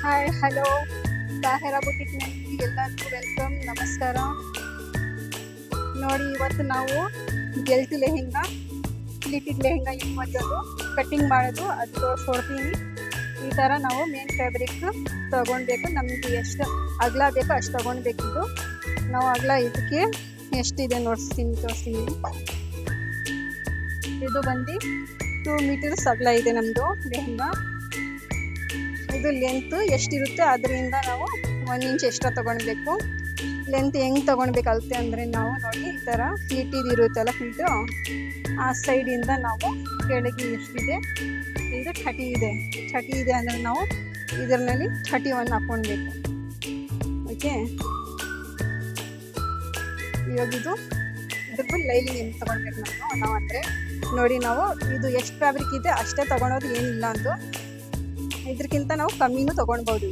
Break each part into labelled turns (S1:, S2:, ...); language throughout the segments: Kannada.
S1: ಹಾಯ್ ಹಲೋ ತಾಹೆರಾ ಬುಟಿಕ್ನಲ್ಲಿ ಎಲ್ಲರಿಗೂ ವೆಲ್ಕಮ್ ನಮಸ್ಕಾರ. ನೋಡಿ ಇವತ್ತು ನಾವು ಗೆಲ್ಟ್ ಲೆಹೆಂಗಾ ಪ್ಲೀಟೆಡ್ ಲೆಹೆಂಗಾ ಯೂಸ್ ಮಾಡೋದು ಕಟ್ಟಿಂಗ್ ಮಾಡೋದು ಅದು ತೋರಿಸ್ಕೊಡ್ತೀನಿ. ಈ ಥರ ನಾವು ಮೇನ್ ಫ್ಯಾಬ್ರಿಕ್ ತೊಗೊಳ್ಬೇಕು. ನಮಗೆ ಎಷ್ಟು ಅಗಲ ಬೇಕೋ ಅಷ್ಟು ತೊಗೊಳ್ಬೇಕಿದ್ದು. ನಾವು ಅಗಲ ಇದಕ್ಕೆ ಎಷ್ಟಿದೆ ತೋರಿಸ್ತೀನಿ. ಇದು ಬಂದು 2 ಮೀಟರ್ಸ್ ಅಗಲ ಇದೆ ನಮ್ಮದು ಲೆಹೆಂಗಾ. ಇದು ಲೆಂತ್ ಎಷ್ಟಿರುತ್ತೆ ಅದರಿಂದ ನಾವು 1 ಇಂಚ್ ಎಕ್ಸ್ಟ್ರಾ ತೊಗೊಳ್ಬೇಕು. ಲೆಂತ್ ಹೆಂಗೆ ತೊಗೊಳ್ಬೇಕು ಅಳತೆ ಅಂದರೆ ನಾವು ನೋಡಿ ಈ ಥರ ಫ್ಲೀಟ್ ಇರುತ್ತಲ್ಲ ಫ್ಲೀಟು ಆ ಸೈಡಿಂದ ನಾವು ಕೆಳಗೆ ಎಷ್ಟಿದೆ ಇದು 30 ಇದೆ ಅಂದರೆ ನಾವು ಇದರಲ್ಲಿ 31 ಹಾಕ್ಕೊಳ್ಬೇಕು. ಓಕೆ, ಇವಾಗ ಇದ್ರದ್ದು ಲೈನಿಂಗ್ ಹೆಂಗೆ ತೊಗೊಳ್ಬೇಕು ನಾವು ಅಂದರೆ ನೋಡಿ ನಾವು ಇದು ಎಷ್ಟು ಫ್ಯಾಬ್ರಿಕ್ ಇದೆ ಅಷ್ಟೇ ತೊಗೊಳೋದು ಏನಿಲ್ಲ ಅಂದು. ಇದಕ್ಕಿಂತ ನಾವು ಕಮ್ಮಿನೂ ತೊಗೊಳ್ಬೋದು.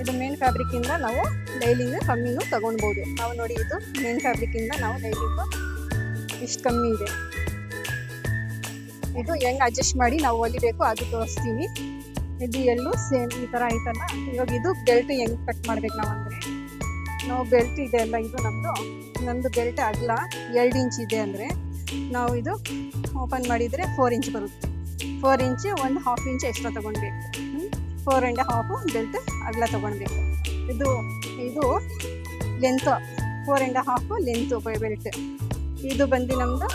S1: ಇದು ಮೇನ್ ಫ್ಯಾಬ್ರಿಕ್ಕಿಂದ ನಾವು ಲೈನಿಂಗ್ ಕಮ್ಮಿನೂ ತೊಗೊಳ್ಬೋದು. ನಾವು ನೋಡಿ ಇದು ಮೇನ್ ಫ್ಯಾಬ್ರಿಕ್ಕಿಂದ ನಾವು ಲೈನಿಂಗು ಇಷ್ಟು ಕಮ್ಮಿ ಇದೆ. ಇದು ಹೆಂಗೆ ಅಡ್ಜಸ್ಟ್ ಮಾಡಿ ನಾವು ಹೊಲಿಬೇಕು ಅದು ತೋರಿಸ್ತೀವಿ. ಇದು ಎಲ್ಲೂ ಸೇಮ್ ಈ ಥರ ಆಯ್ತಲ್ಲ. ಇವಾಗ ಇದು ಬೆಲ್ಟ್ ಹೆಂಗೆ ಕಟ್ ಮಾಡ್ಬೇಕು ನಾವು ಬೆಲ್ಟ್ ಇದೆ ಅಲ್ಲ, ಇದು ನಮ್ಮದು ಬೆಲ್ಟ್ ಅಗಲ 2 ಇಂಚ್ ಇದೆ ಅಂದರೆ ನಾವು ಇದು ಓಪನ್ ಮಾಡಿದರೆ 4 ಇಂಚ್ ಬರುತ್ತೆ. 4 ಇಂಚ್ 1/2 ಇಂಚ್ ಎಕ್ಸ್ಟ್ರಾ ತೊಗೊಳ್ಬೇಕು. 4.5 ಬೆಲ್ಟ್ ಅಗಲ ತೊಗೊಳ್ಬೇಕು. ಇದು ಲೆಂತ್ 4.5 ಲೆಂತು ಬೆಲ್ಟ್. ಇದು ಬಂದು ನಮ್ಮದು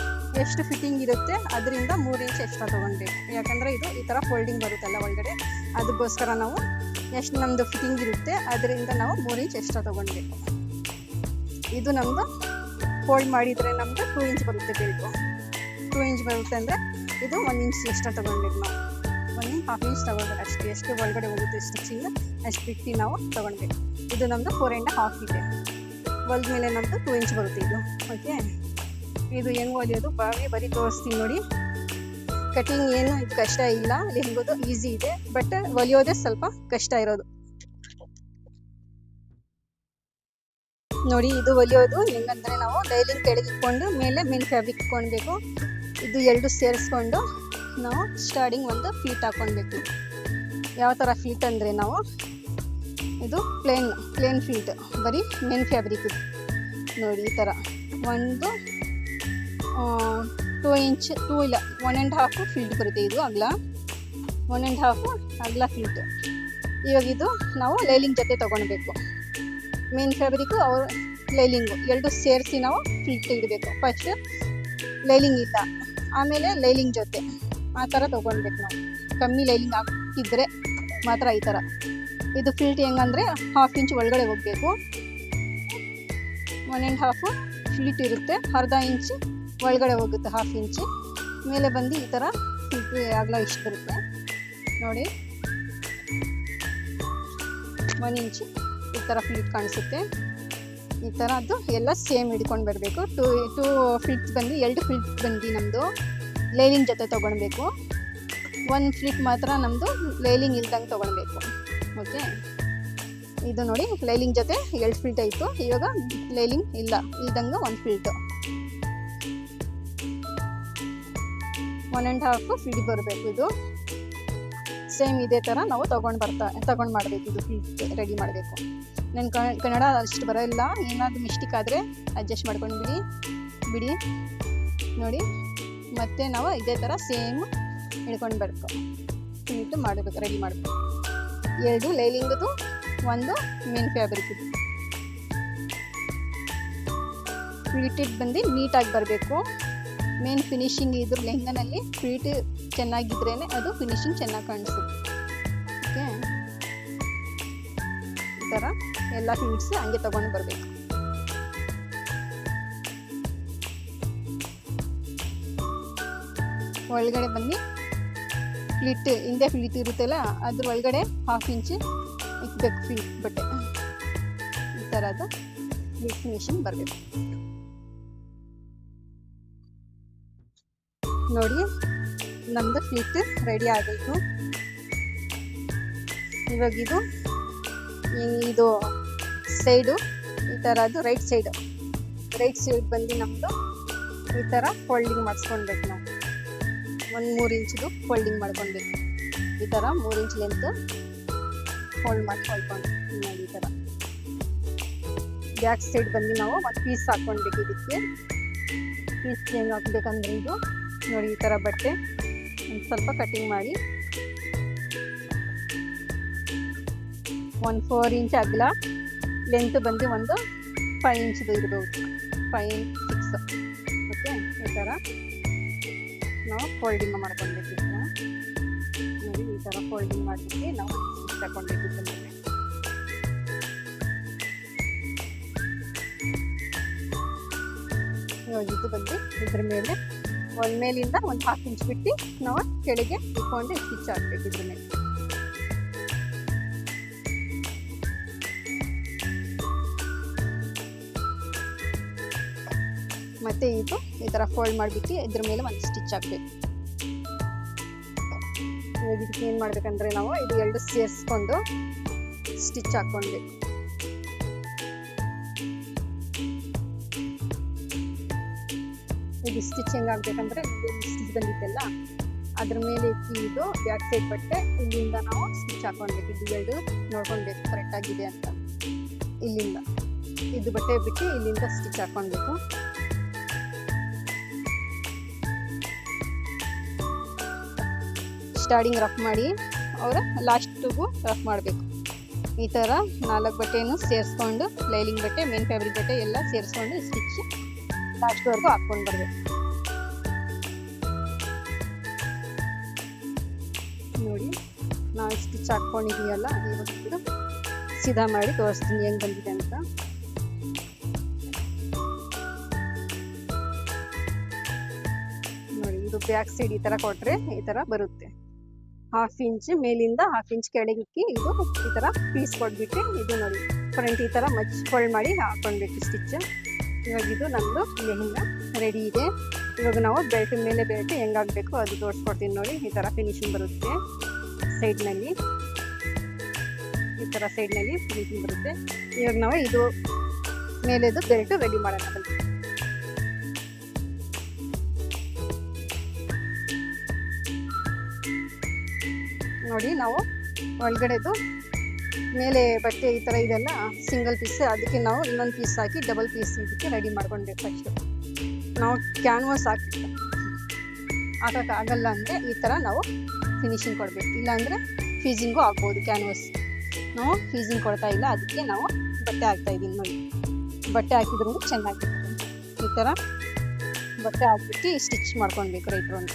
S1: ಎಷ್ಟು ಫಿಟ್ಟಿಂಗ್ ಇರುತ್ತೆ ಅದರಿಂದ 3 ಇಂಚ್ ಎಕ್ಸ್ಟ್ರಾ ತೊಗೊಳ್ಬೇಕು. ಯಾಕಂದರೆ ಇದು ಈ ಥರ ಫೋಲ್ಡಿಂಗ್ ಬರುತ್ತಲ್ಲ ಒಳಗಡೆ, ಅದಕ್ಕೋಸ್ಕರ ನಾವು ಎಷ್ಟು ನಮ್ಮದು ಫಿಟ್ಟಿಂಗ್ ಇರುತ್ತೆ ಅದರಿಂದ ನಾವು 3 ಇಂಚ್ ಎಕ್ಸ್ಟ್ರಾ ತೊಗೊಳ್ಬೇಕು. ಇದು ನಮ್ಮದು ಫೋಲ್ಡ್ ಮಾಡಿದರೆ ನಮ್ಮದು 2 ಇಂಚ್ ಬರುತ್ತೆ ಬೆಲ್ಟು. 2 ಇಂಚ್ ಬರುತ್ತೆ ಅಂದರೆ ಇದು 1 ಇಂಚ್ ಎಕ್ಸ್ಟ್ರಾ ತೊಗೊಳ್ಬೇಕು. ನಾವು 1.5 ಇಂಚ್ ತೊಗೊಳ್ಬೇಕು ಅಷ್ಟೇ. ಎಷ್ಟು ಒಳಗಡೆ ಹೋಗುತ್ತೆ ಸ್ಟಿಚಿಂಗ್ ಅಷ್ಟು ಬಿಟ್ಟು ನಾವು ತೊಗೊಳ್ಬೇಕು. ಇದು ನಮ್ಮದು 4.5 ಇದೆ. ಹೊಲ್ದ ಮೇಲೆ ನಮ್ಮದು 2 ಇಂಚ್ ಬರುತ್ತೆ ಇದು. ಓಕೆ, ಇದು ಹೆಂಗೆ ಹೊಲಿಯೋದು ಬರೀ ತೋರಿಸ್ತೀನಿ ನೋಡಿ. ಕಟಿಂಗ್ ಏನು ಇದು ಕಷ್ಟ ಇಲ್ಲ, ಲೆಹೆಂಗೋದು ಈಸಿ ಇದೆ, ಬಟ್ ಹೊಲಿಯೋದೇ ಸ್ವಲ್ಪ ಕಷ್ಟ ಇರೋದು. ನೋಡಿ ಇದು ಹೊಲಿಯೋದು ಹೆಂಗಂದರೆ ನಾವು ಲೈನಿಂಗ್ ಕೆಳಗೆ ಇಟ್ಕೊಂಡು ಮೇಲೆ ಮೇನ್ ಫ್ಯಾಬ್ರಿಕ್ ಇಟ್ಕೊಳ್ಬೇಕು. ಇದು 2 ಸೇರಿಸ್ಕೊಂಡು ನಾವು ಸ್ಟಾರ್ಟಿಂಗ್ ಒಂದು ಫೀಟ್ ಹಾಕ್ಕೊಳ್ಬೇಕು. ಯಾವ ಥರ ಫೀಟ್ ಅಂದರೆ ನಾವು ಇದು ಪ್ಲೇನ್ ಫೀಟ್ ಬರೀ ಮೇನ್ ಫ್ಯಾಬ್ರಿಕ್ ಇದು ನೋಡಿ ಈ ಥರ ಒಂದು 2 ಇಂಚ್ 2 ಇಲ್ಲ 1.5 ಫೀಟ್ ಬರುತ್ತೆ. ಇದು ಅಗಲ 1.5 ಅಗಲ ಫೀಟ್. ಇವಾಗ ಇದು ನಾವು ಲೈನಿಂಗ್ ಜೊತೆ ತೊಗೊಳ್ಬೇಕು. ಮೇನ್ ಫ್ಯಾಬ್ರಿಕ್ಕು ಅವ್ರ ಲೈನಿಂಗು 2 ಸೇರಿಸಿ ನಾವು ಫೀಟ್ ಇಡಬೇಕು. ಫಸ್ಟ್ ಲೈನಿಂಗ್ ಇಲ್ಲ, ಆಮೇಲೆ ಲೈನಿಂಗ್ ಜೊತೆ ಆ ಥರ ತೊಗೊಳ್ಬೇಕು. ನಾವು ಕಮ್ಮಿ ಲೈನಿಂಗ್ ಹಾಕಿದ್ರೆ ಮಾತ್ರ ಈ ಥರ. ಇದು ಫಿಲ್ಟ್ ಹೆಂಗಂದರೆ 1/2 ಇಂಚ್ ಒಳಗಡೆ ಹೋಗಬೇಕು. 1.5 ಫಿಲ್ಟ್ ಇರುತ್ತೆ, ಅರ್ಧ ಇಂಚ್ ಒಳಗಡೆ ಹೋಗುತ್ತೆ 1/2 ಇಂಚ್. ಮೇಲೆ ಬಂದು ಈ ಥರ ಫಿಲ್ಟ್ ಆಗಲ ಇಷ್ಟು ಬರುತ್ತೆ ನೋಡಿ. 1 ಇಂಚ್ ಈ ಥರ ಫಿಲ್ಟ್ ಕಾಣಿಸುತ್ತೆ. ಈ ಥರ ಅದು ಎಲ್ಲ ಸೇಮ್ ಹಿಡ್ಕೊಂಡು ಬರಬೇಕು. 2 ಫಿಲ್ಟ್ಸ್ ಬಂದು 2 ಫಿಲ್ಟ್ ಬಂದು ನಮ್ಮದು ಲೈನಿಂಗ್ ಜೊತೆ ತೊಗೊಳ್ಬೇಕು. 1 ಫಿಲ್ಟ್ ಮಾತ್ರ ನಮ್ಮದು ಲೈನಿಂಗ್ ಇಲ್ದಂಗೆ ತೊಗೊಳ್ಬೇಕು. ಓಕೆ, ಇದು ನೋಡಿ ಲೈನಿಂಗ್ ಜೊತೆ 2 ಫಿಲ್ಟ್ ಆಯಿತು. ಇವಾಗ ಲೈನಿಂಗ್ ಇಲ್ದಂಗೆ 1 ಫಿಲ್ಟು 1.5 ಫಿಲ್ಟ್ ಬರಬೇಕು. ಇದು ಸೇಮ್ ಇದೇ ಥರ ನಾವು ತೊಗೊಂಡು ಮಾಡಬೇಕು. ಇದು ಫಿಲ್ಟ್ ರೆಡಿ ಮಾಡಬೇಕು. ನನ್ನ ಕನ್ನಡ ಅಷ್ಟು ಬರೋಲ್ಲ, ಏನಾದರೂ ಮಿಸ್ಟೇಕ್ ಆದರೆ ಅಡ್ಜಸ್ಟ್ ಮಾಡ್ಕೊಂಡು ಬಿಡಿ ನೋಡಿ. ಮತ್ತು ನಾವು ಇದೇ ಥರ ಸೇಮ್ ಹಿಡ್ಕೊಂಡು ಬರಬೇಕು. ಫಿಲ್ಟ್ ಮಾಡಬೇಕು, ರೆಡಿ ಮಾಡಬೇಕು. 2 ಲೈನಿಂಗ್ದು 1 ಮೇನ್ ಫ್ಯಾಬ್ರಿಕ್. ಇದು ಫಿಲ್ಟೆಡ್ ಬಂದು ನೀಟಾಗಿ ಬರಬೇಕು. ಮೇನ್ ಫಿನಿಶಿಂಗ್ ಇದ್ರ ಲೆಹಂಗಾನಲ್ಲಿ ಫಿಲ್ಟ್ ಚೆನ್ನಾಗಿದ್ರೇ ಅದು ಫಿನಿಶಿಂಗ್ ಚೆನ್ನಾಗಿ ಕಾಣಿಸುತ್ತೆ. ಓಕೆ, ಈ ಥರ ಎಲ್ಲ ಫಿಲ್ಟ್ಸ್ ಹಂಗೆ ತೊಗೊಂಡು ಬರಬೇಕು. ಒಳಗಡೆ ಬಂದು ಹಿಂದೆ ಫಿಲ್ಟ್ ಇರುತ್ತಲ್ಲ ಅದ್ರ ಒಳಗಡೆ 1/2 ಇಂಚ್ ಇಕ್ಬೇಕು ಫಿಲ್ಟ್ ಬಟ್ಟೆ. ಈ ಥರದ್ದು ಫಿನಿಶಿಂಗ್ ಬರಬೇಕು ನೋಡಿ. ನಮ್ಮದು ಫಿಲ್ಟ್ ರೆಡಿ ಆಗಬೇಕು. ಇವಾಗ ಇದು ಸೈಡು ಈ ಥರದ್ದು ರೈಟ್ ಸೈಡ್ ಬಂದು ನಮ್ಮದು ಈ ಥರ ಫೋಲ್ಡಿಂಗ್ ಮಾಡಿಸ್ಕೊಳ್ಬೇಕು. ನಾವು 1 3 ಇಂಚ್ದು ಫೋಲ್ಡಿಂಗ್ ಮಾಡ್ಕೊಳ್ಬೇಕು. ಈ ಥರ 3 ಇಂಚ್ ಲೆಂತ್ ಫೋಲ್ಡ್ ಮಾಡಿ ಹೊಲ್ಕೊಂಡು ನೋಡಿ ಈ ಥರ. ಬ್ಯಾಕ್ ಸೈಡ್ ಬಂದು ನಾವು ಒಂದು ಪೀಸ್ ಹಾಕ್ಕೊಳ್ಬೇಕು. ಇದಕ್ಕೆ ಪೀಸ್ ಹೆಂಗೆ ಹಾಕ್ಬೇಕಂದ್ರೆ ಇದು ನೋಡಿ ಈ ಥರ ಬಟ್ಟೆ ಒಂದು ಸ್ವಲ್ಪ ಕಟಿಂಗ್ ಮಾಡಿ 4 ಇಂಚ್ ಅಗಲ, ಲೆಂತ್ ಬಂದು ಒಂದು 5 ಇಂಚ್ದು ಇರ್ಬೋದು, 5, 6. ಓಕೆ, ಈ ಥರ ನಾವು ಫೋಲ್ಡಿಂಗ್ ಮಾಡ್ಕೊಳ್ಬೇಕು. ನೋಡಿ ಈ ಥರ ಫೋಲ್ಡಿಂಗ್ ಮಾಡಿಬಿಟ್ಟು ನಾವು ತಗೊಂಡಿದ್ದು ಮೇಲೆ ಇದು ಬಂದು ಇದ್ರ ಮೇಲೆ ಒಂದು ಮೇಲಿಂದ ಒಂದು 1/2 ಇಂಚ್ ಬಿಟ್ಟು ನಾವು ಕೆಳಗೆ ಇಟ್ಕೊಂಡು ಸ್ಟಿಚ್ ಹಾಕ್ಬೇಕು ಇದ್ರ ಮೇಲೆ. ಮತ್ತೆ ಇದು ಈ ತರ ಫೋಲ್ಡ್ ಮಾಡಿಬಿಟ್ಟು ಇದ್ರ ಮೇಲೆ ಒಂದು ಸ್ಟಿಚ್ ಹಾಕ್ಬೇಕು. ಇದಕ್ಕೆ ಏನ್ ಮಾಡ್ಬೇಕಂದ್ರೆ ನಾವು ಇದು 2 ಸೇರಿಸ್ಕೊಂಡು ಸ್ಟಿಚ್ ಹಾಕೊಳ್ಬೇಕು. ಇದು ಸ್ಟಿಚ್ ಹೆಂಗ್ ಆಗ್ಬೇಕಂದ್ರೆ ಸ್ಟಿಚ್ ಬಂದಿತ್ತಲ್ಲ ಅದ್ರ ಮೇಲೆ ಇದು ಬ್ಯಾಕ್ ಸೈಡ್ ಬಟ್ಟೆ ಇಲ್ಲಿಂದ ನಾವು ಸ್ಟಿಚ್ ಹಾಕೊಳ್ಬೇಕು. ಇದು 2 ನೋಡ್ಕೊಳ್ಬೇಕು ಕರೆಕ್ಟ್ ಆಗಿದೆ ಅಂತ. ಇಲ್ಲಿಂದ ಇದು ಬಟ್ಟೆ ಬಿಟ್ಟು ಇಲ್ಲಿಂದ ಸ್ಟಿಚ್ ಹಾಕೊಳ್ಬೇಕು. ಸ್ಟಾರ್ಟಿಂಗ್ ರಫ್ ಮಾಡಿ ಅವರ ಲಾಸ್ಟ್ಗೂ ರಫ್ ಮಾಡಬೇಕು. ಈ ಥರ 4 ಬಟ್ಟೆಯನ್ನು ಸೇರಿಸ್ಕೊಂಡು ಲೈಲಿಂಗ್ ಬಟ್ಟೆ, ಮೇನ್ ಫ್ಯಾಬ್ರಿಕ್ ಬಟ್ಟೆ ಎಲ್ಲ ಸೇರಿಸ್ಕೊಂಡು ಸ್ಟಿಚ್ ಲಾಸ್ಟ್ವರೆಗೂ ಹಾಕ್ಕೊಂಡು ಬರಬೇಕು. ನೋಡಿ ನಾವು ಸ್ಟಿಚ್ ಹಾಕ್ಕೊಂಡಿದ್ದೀವಲ್ಲ, ಇವತ್ತು ಸೀದಾ ಮಾಡಿ ತೋರಿಸ್ತೀನಿ ಹೆಂಗೆ ಬಂದಿದೆ ಅಂತ. ನೋಡಿ ಇದು ಬ್ಯಾಕ್ ಸೈಡ್ ಈ ಥರ ಕೊಟ್ಟರೆ ಈ ಥರ ಬರುತ್ತೆ. 1/2 ಇಂಚ್ ಮೇಲಿಂದ 1/2 ಇಂಚ್ ಕೆಳಗಿಕ್ಕಿ ಇದು ಈ ಥರ ಪೀಸ್ ಕೊಟ್ಬಿಟ್ಟು ಇದು ನೋಡಿ ಫ್ರಂಟ್ ಈ ಥರ ಮಚ್ ಫೋಲ್ಡ್ ಮಾಡಿ ಹಾಕ್ಕೊಳ್ಬೇಕು ಸ್ಟಿಚ್. ಇವಾಗ ಇದು ನಮ್ಮದು ಲೆಹಂಗಾ ರೆಡಿ ಇದೆ. ಇವಾಗ ನಾವು ಬೆಲ್ಟ್ ಮೇಲೆ ಬೆಲ್ಟ್ ಹೆಂಗಾಗಬೇಕು ಅದು ತೋರಿಸ್ಕೊಡ್ತೀನಿ ನೋಡಿ. ಈ ಥರ ಫಿನಿಶಿಂಗ್ ಬರುತ್ತೆ ಸೈಡ್ನಲ್ಲಿ, ಈ ಥರ ಸೈಡ್ನಲ್ಲಿ ಫಿನಿಶಿಂಗ್ ಬರುತ್ತೆ. ಇವಾಗ ನಾವು ಇದು ಮೇಲೆದು ಬೆಲ್ಟ್ ರೆಡಿ ಮಾಡೋಣ ಬನ್ನಿ. ನೋಡಿ ನಾವು ಒಳಗಡೆದು ಮೇಲೆ ಬಟ್ಟೆ ಈ ಥರ ಇದೆಲ್ಲ ಸಿಂಗಲ್ ಪೀಸ್, ಅದಕ್ಕೆ ನಾವು ಇನ್ನೊಂದು ಪೀಸ್ ಹಾಕಿ ಡಬಲ್ ಪೀಸ್ ಇದಕ್ಕೆ ರೆಡಿ ಮಾಡ್ಕೊಂಡ್ಬೇಕು. ಫಸ್ಟು ನಾವು ಕ್ಯಾನ್ವಾಸ್ ಹಾಕೋಕ್ಕಾಗಲ್ಲ ಅಂದರೆ ಈ ಥರ ನಾವು ಫಿನಿಶಿಂಗ್ ಕೊಡಬೇಕು. ಇಲ್ಲಾಂದರೆ ಫೀಸಿಂಗು ಆಗ್ಬೋದು. ಕ್ಯಾನ್ವಾಸ್ ನಾವು ಫೀಸಿಂಗ್ ಕೊಡ್ತಾ ಇಲ್ಲ, ಅದಕ್ಕೆ ನಾವು ಬಟ್ಟೆ ಹಾಕ್ತಾಯಿದ್ದೀನಿ ನೋಡಿ. ಬಟ್ಟೆ ಹಾಕಿದ್ರೂ ಚೆನ್ನಾಗಿ ಈ ಥರ ಬಟ್ಟೆ ಹಾಕ್ಬಿಟ್ಟು ಸ್ಟಿಚ್ ಮಾಡ್ಕೊಳ್ಬೇಕು ರೈಟ್ರು ಅಂತ.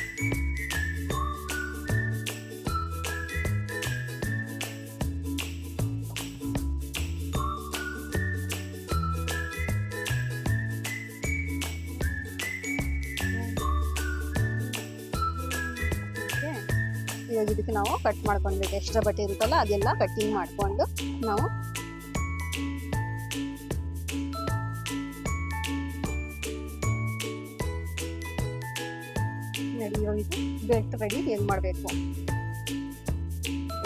S1: ಇವಾಗ ಇದಕ್ಕೆ ನಾವು ಕಟ್ ಮಾಡ್ಕೊಳ್ಬೇಕು. ಎಕ್ಸ್ಟ್ರಾ ಬಟ್ಟೆ ಇರುತ್ತಲ್ಲ ಅದೆಲ್ಲ ಕಟ್ಟಿಂಗ್ ಮಾಡಿಕೊಂಡು ನಾವು ರೆಡಿ. ಇದು ಬೆಲ್ಟ್ ರೆಡಿ ಹೆಂಗ್ ಮಾಡಬೇಕು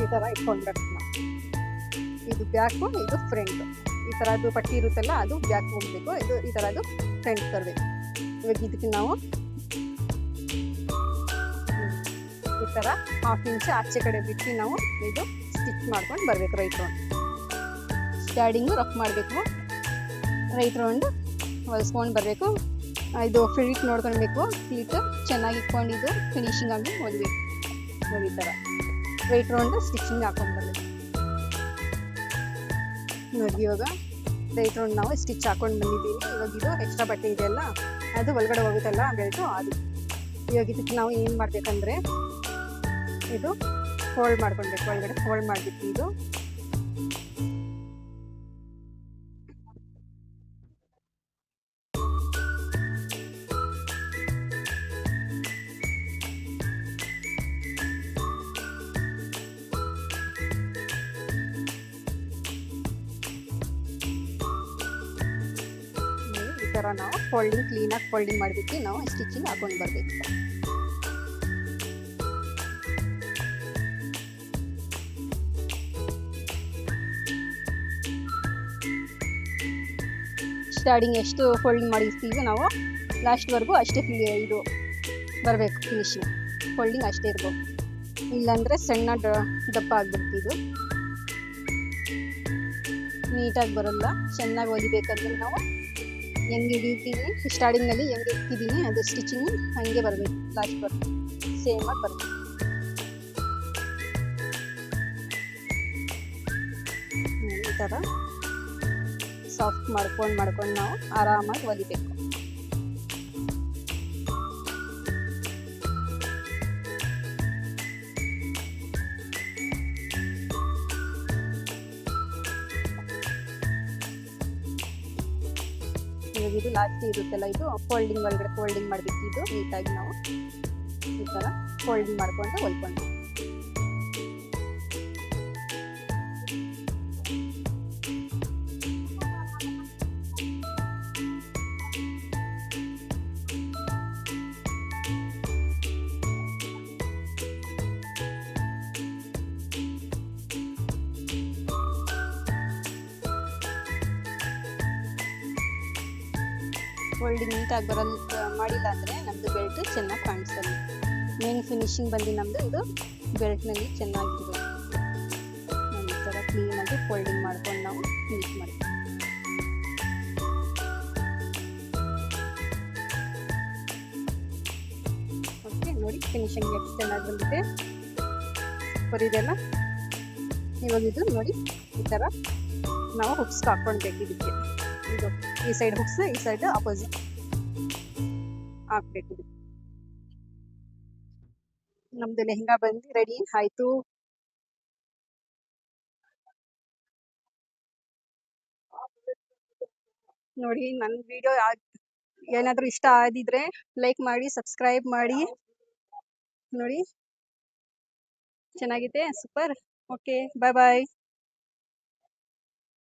S1: ಈ ಥರ ಇಟ್ಕೊಂಡ್ಬೇಕು ನಾವು. ಇದು ಬ್ಯಾಕು, ಇದು ಫ್ರಂಟ್. ಈ ಥರದ್ದು ಪಟ್ಟಿ ಇರುತ್ತಲ್ಲ ಅದು ಬ್ಯಾಕ್ ಹೋಗ್ಬೇಕು, ಇದು ಈ ಥರದ್ದು ಫ್ರಂಟ್ ತರಬೇಕು. ಇವಾಗ ಇದಕ್ಕೆ ನಾವು ಈ ಥರ 1/2 ಇಂಚ್ ಆಚೆ ಕಡೆ ಬಿಟ್ಟು ನಾವು ಇದು ಸ್ಟಿಚ್ ಮಾಡ್ಕೊಂಡು ಬರಬೇಕು. ರೈಟ್ ರೌಂಡ್ ಸ್ಟಾರ್ಟಿಂಗು ರಫ್ ಮಾಡಬೇಕು, ರೈಟ್ ರೌಂಡ್ ಹೊಲಿಸ್ಕೊಂಡು ಬರಬೇಕು. ಇದು ಫ್ಲಿಟ್ ನೋಡ್ಕೊಳ್ಬೇಕು, ಫ್ಲಿಟ್ ಚೆನ್ನಾಗಿ ಇಟ್ಕೊಂಡು ಇದು ಫಿನಿಶಿಂಗ್ ಆಗಿ ಹೊಲಿಬೇಕು. ನೋಡಿ ಈ ಥರ ರೈಟ್ ರೌಂಡ್ ಸ್ಟಿಚಿಂಗ್ ಹಾಕೊಂಡು ಬರಬೇಕು. ನೋಡಿ ಇವಾಗ ರೈಟ್ ರೌಂಡ್ ನಾವು ಸ್ಟಿಚ್ ಹಾಕೊಂಡು ಬಂದಿದ್ದೀವಿ. ಇವಾಗ ಇದು ಎಕ್ಸ್ಟ್ರಾ ಬಟ್ಟೆ ಇದೆಯಲ್ಲ ಅದು ಒಳಗಡೆ ಹೋಗುತ್ತಲ್ಲ ಬೆಲ್ಟು ಅದು. ಇವಾಗ ಇದಕ್ಕೆ ನಾವು ಏನು ಮಾಡಬೇಕಂದ್ರೆ ಇದು ಫೋಲ್ಡ್ ಮಾಡ್ಕೊಳ್ಬೇಕು. ಒಳಗಡೆ ಫೋಲ್ಡ್ ಮಾಡಿಬಿಟ್ಟು ಇದು ಈ ಥರ ನಾವು ಫೋಲ್ಡಿಂಗ್ ಕ್ಲೀನಾಗಿ ಫೋಲ್ಡಿಂಗ್ ಮಾಡಿಬಿಟ್ಟು ನಾವು ಸ್ಟಿಚಿಂಗ್ ಹಾಕೊಂಡು ಬರಬೇಕು. ಸ್ಟಾರ್ಟಿಂಗ್ ಎಷ್ಟು ಫೋಲ್ಡಿಂಗ್ ಮಾಡಿರ್ತೀವಿ ನಾವು ಲಾಸ್ಟ್ವರೆಗೂ ಅಷ್ಟೇ ಇದು ಬರಬೇಕು ಫಿನಿಶಿಂಗ್. ಫೋಲ್ಡಿಂಗ್ ಅಷ್ಟೇ ಇರ್ಬೋದು, ಇಲ್ಲಾಂದರೆ ಸಣ್ಣ ದಪ್ಪ ಆಗಿಬಿಡ್ತಿದ್ದು. ನೀಟಾಗಿ ಬರಲ್ಲ. ಚೆನ್ನಾಗಿ ಹೊಲಿಬೇಕಂದ್ರೆ ನಾವು ಹೆಂಗೆ ಹಿಡಿತೀವಿ ಸ್ಟಾರ್ಟಿಂಗ್ನಲ್ಲಿ ಹೆಂಗೆ ಇಟ್ಟಿದ್ದೀನಿ ಅದು ಸ್ಟಿಚಿಂಗ್ ಹಂಗೆ ಬರಬೇಕು, ಲಾಸ್ಟ್ ಬರಬೇಕು, ಸೇಮಾಗಿ ಬರಬೇಕು. ಈ ಥರ ಸಾಫ್ಟ್ ಮಾಡ್ಕೊಂಡು ನಾವು ಆರಾಮಾಗಿ ಹೊಲಿಬೇಕು. ಇವಾಗ ಇದು ಲಾಸ್ಟ್ ಇರುತ್ತಲ್ಲ, ಇದು ಫೋಲ್ಡಿಂಗ್ ಒಳಗಡೆ ಫೋಲ್ಡಿಂಗ್ ಮಾಡಬೇಕು. ಇದು ನೀಟಾಗಿ ನಾವು ಈ ಥರ ಫೋಲ್ಡಿಂಗ್ ಮಾಡ್ಕೊಂಡು ಹೊಲ್ಕೊಂಡು ಫೋಲ್ಡಿಂಗ್ ನೀಟಾಗಿ ಮಾಡಿಲ್ಲ ಅಂದರೆ ನಮ್ಮದು ಬೆಲ್ಟ್ ಚೆನ್ನಾಗಿ ಕಾಣಿಸಲ್ಲ. ಮೇನ್ ಫಿನಿಶಿಂಗ್ ಬಂದು ನಮ್ಮದು ಇದು ಬೆಲ್ಟ್ನಲ್ಲಿ ಚೆನ್ನಾಗಿರುತ್ತೆ. ಈ ಥರ ಕ್ಲೀನಾಗಿ ಫೋಲ್ಡಿಂಗ್ ಮಾಡ್ಕೊಂಡು ನಾವು ನೀಟ್ ಮಾಡ್ತೀವಿ. ಓಕೆ, ನೋಡಿ ಫಿನಿಶಿಂಗ್ ಎಷ್ಟು ಚೆನ್ನಾಗಿ ಬಂದಿದೆ ಬರೀದೆಲ್ಲ. ಇವಾಗ ಇದು ನೋಡಿ ಈ ಥರ ನಾವು ಹುಕ್ಸ್ ಹಾಕ್ಕೊಳ್ಬೇಕು. ಇದಕ್ಕೆ ಇದು ಈ ಸೈಡ್ ಹುಕ್ಸ್, ಈ ಸೈಡ್ ಆಪೋಸಿಟ್ ಹಾಕ್ಬೇಕು. ನಮ್ದು ಲೆಹಂಗಾ ಬಂದು ರೆಡಿ ಆಯ್ತು. ನೋಡಿ, ನನ್ನ ವಿಡಿಯೋ ಏನಾದರೂ ಇಷ್ಟ ಆಗಿದ್ರೆ ಲೈಕ್ ಮಾಡಿ, ಸಬ್ಸ್ಕ್ರೈಬ್ ಮಾಡಿ. ನೋಡಿ ಚೆನ್ನಾಗಿದೆ, ಸೂಪರ್. ಓಕೆ, ಬಾಯ್ ಬಾಯ್.